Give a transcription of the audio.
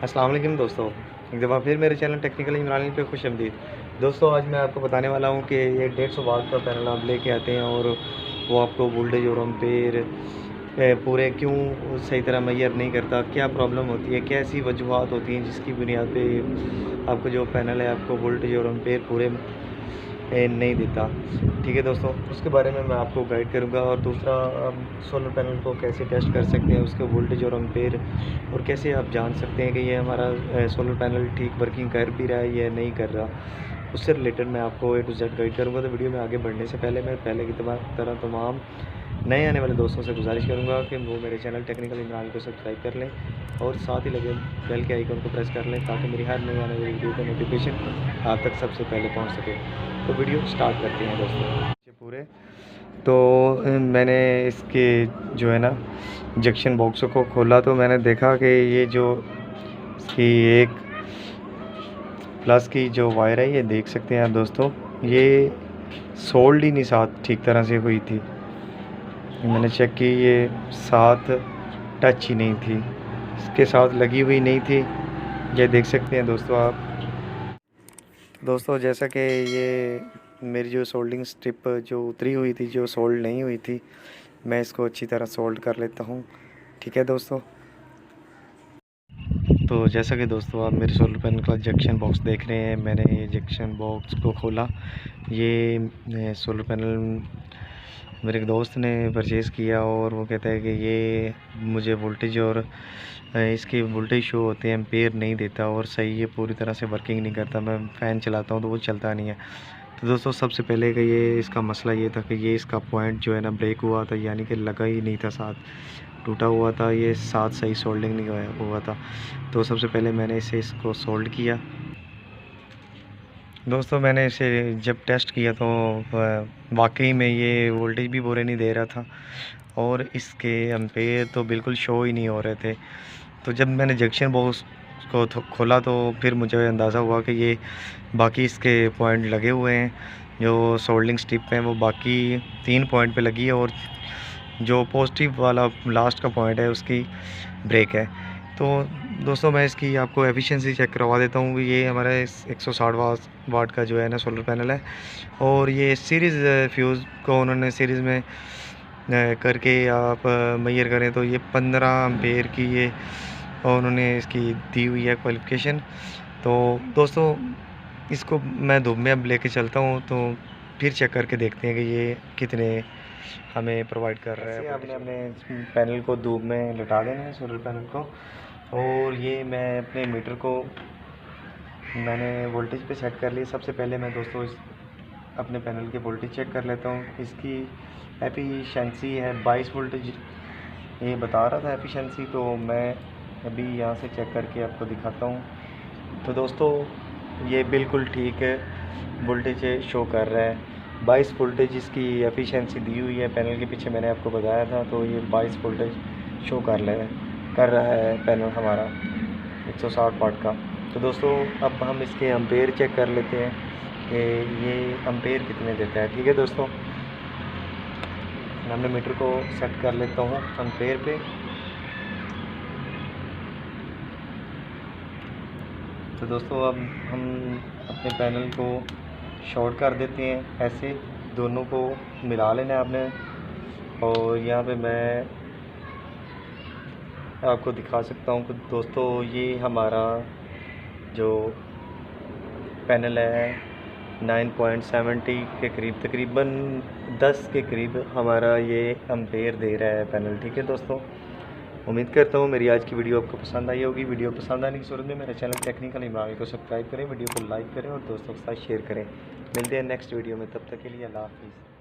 अस्सलाम वालेकुम दोस्तों, एक दफ़ा फिर मेरे चैनल टेक्निकल इमरान पे खुश-आमदीद। दोस्तों आज मैं आपको बताने वाला हूँ कि ये 150 वाट का पैनल आप लेके आते हैं और वो आपको वोल्टेज और एम्पेयर पूरे क्यों सही तरह मेजर नहीं करता, क्या प्रॉब्लम होती है, क्या ऐसी वजूहात होती हैं जिसकी बुनियाद पे आपको जो पैनल है आपको वोल्टेज और एम्पेयर पूरे नहीं देता। ठीक है दोस्तों, उसके बारे में मैं आपको गाइड करूंगा। और दूसरा, सोलर पैनल को कैसे टेस्ट कर सकते हैं, उसके वोल्टेज और एम्पेयर, और कैसे आप जान सकते हैं कि ये हमारा सोलर पैनल ठीक वर्किंग कर भी रहा है या नहीं कर रहा, उससे रिलेटेड मैं आपको A to Z गाइड करूंगा। तो वीडियो में आगे बढ़ने से पहले मैं पहले की तरह तमाम नए आने वाले दोस्तों से गुजारिश करूंगा कि वो मेरे चैनल टेक्निकल इमरान को सब्सक्राइब कर लें और साथ ही लगे बेल के आइकन को प्रेस कर लें ताकि मेरी हर नई आने वाली वीडियो का नोटिफिकेशन आप तक सबसे पहले पहुंच सके। तो वीडियो स्टार्ट करते हैं दोस्तों पूरे। तो मैंने इसके जो है ना जंक्शन बॉक्स को खोला तो मैंने देखा कि ये जो इसकी एक प्लस की जो वायर है, ये देख सकते हैं आप दोस्तों, ये सोल्ड ही नहीं साथ ठीक तरह से हुई थी। मैंने चेक की, ये साथ टच ही नहीं थी, इसके साथ लगी हुई नहीं थी। ये देख सकते हैं दोस्तों आप। दोस्तों जैसा कि ये मेरी जो सोल्डिंग स्ट्रिप जो उतरी हुई थी, जो सोल्ड नहीं हुई थी, मैं इसको अच्छी तरह सोल्ड कर लेता हूँ। ठीक है दोस्तों, तो जैसा कि दोस्तों आप मेरे सोलर पैनल का जंक्शन बॉक्स देख रहे हैं, मैंने ये जंक्शन बॉक्स को खोला। ये सोलर पैनल मेरे एक दोस्त ने परचेज़ किया और वो कहता है कि ये मुझे वोल्टेज और इसके वोल्टेज शो होते हैं, एम्पेयर नहीं देता और सही ये पूरी तरह से वर्किंग नहीं करता। मैं फ़ैन चलाता हूँ तो वो चलता नहीं है। तो दोस्तों सबसे पहले कि ये इसका मसला ये था कि ये इसका पॉइंट जो है ना ब्रेक हुआ था, यानी कि लगा ही नहीं था, साथ टूटा हुआ था, ये साथ सही सोल्डिंग नहीं हुआ था। तो सबसे पहले मैंने इसको सोल्ड किया। दोस्तों मैंने इसे जब टेस्ट किया तो वाकई में ये वोल्टेज भी पूरे नहीं दे रहा था और इसके एम्पेयर तो बिल्कुल शो ही नहीं हो रहे थे। तो जब मैंने जंक्शन बॉक्स को खोला तो फिर मुझे अंदाज़ा हुआ कि ये बाकी इसके पॉइंट लगे हुए हैं, जो सोल्डिंग स्ट्रिप हैं वो बाकी 3 पॉइंट पे लगी है और जो पॉजिटिव वाला लास्ट का पॉइंट है उसकी ब्रेक है। तो दोस्तों मैं इसकी आपको एफिशिएंसी चेक करवा देता हूँ। ये हमारा 160 वाट का जो है ना सोलर पैनल है और ये सीरीज़ फ्यूज़ को उन्होंने सीरीज़ में करके आप मेजर करें तो ये 15 एम्पेयर की ये उन्होंने इसकी दी हुई है क्वालिफिकेशन। तो दोस्तों इसको मैं धूप में अब लेके चलता हूँ तो फिर चेक करके देखते हैं कि ये कितने हमें प्रोवाइड कर रहा है। आपने अपने पैनल को धूप में लटा देना है, सोलर पैनल को। और ये मैं अपने मीटर को मैंने वोल्टेज पे सेट कर लिया। सबसे पहले मैं दोस्तों इस अपने पैनल की वोल्टेज चेक कर लेता हूँ। इसकी एफिशिएंसी है 22 वोल्टेज ये बता रहा था एफिशिएंसी, तो मैं अभी यहाँ से चेक करके आपको दिखाता हूँ। तो दोस्तों ये बिल्कुल ठीक है, वोल्टेज शो कर रहा है 22 वोल्टेज इसकी एफिशिएंसी दी हुई है। पैनल के पीछे मैंने आपको बताया था, तो ये 22 वोल्टेज शो कर रहा है पैनल हमारा 160 वाट का। तो दोस्तों अब हम इसके एम्पेयर चेक कर लेते हैं कि ये एम्पेयर कितने देता है। ठीक है दोस्तों, मैं अपने मीटर को सेट कर लेता हूँ एम्पेयर पे। तो दोस्तों अब हम अपने पैनल को शॉर्ट कर देते हैं, ऐसे दोनों को मिला लेना है आपने। और यहाँ पे मैं आपको दिखा सकता हूँ कि दोस्तों ये हमारा जो पैनल है 9.70 के करीब, तकरीबन 10 के करीब हमारा ये एम्पेयर दे रहा है पैनल। ठीक है दोस्तों, उम्मीद करता हूँ मेरी आज की वीडियो आपको पसंद आई होगी। वीडियो पसंद आने की सूरत में मेरे चैनल टेक्निकल इमरान को सब्सक्राइब करें, वीडियो को लाइक करें और दोस्तों के साथ शेयर करें। मिलते हैं नेक्स्ट वीडियो में, तब तक के लिए अल्लाह हाफिज़।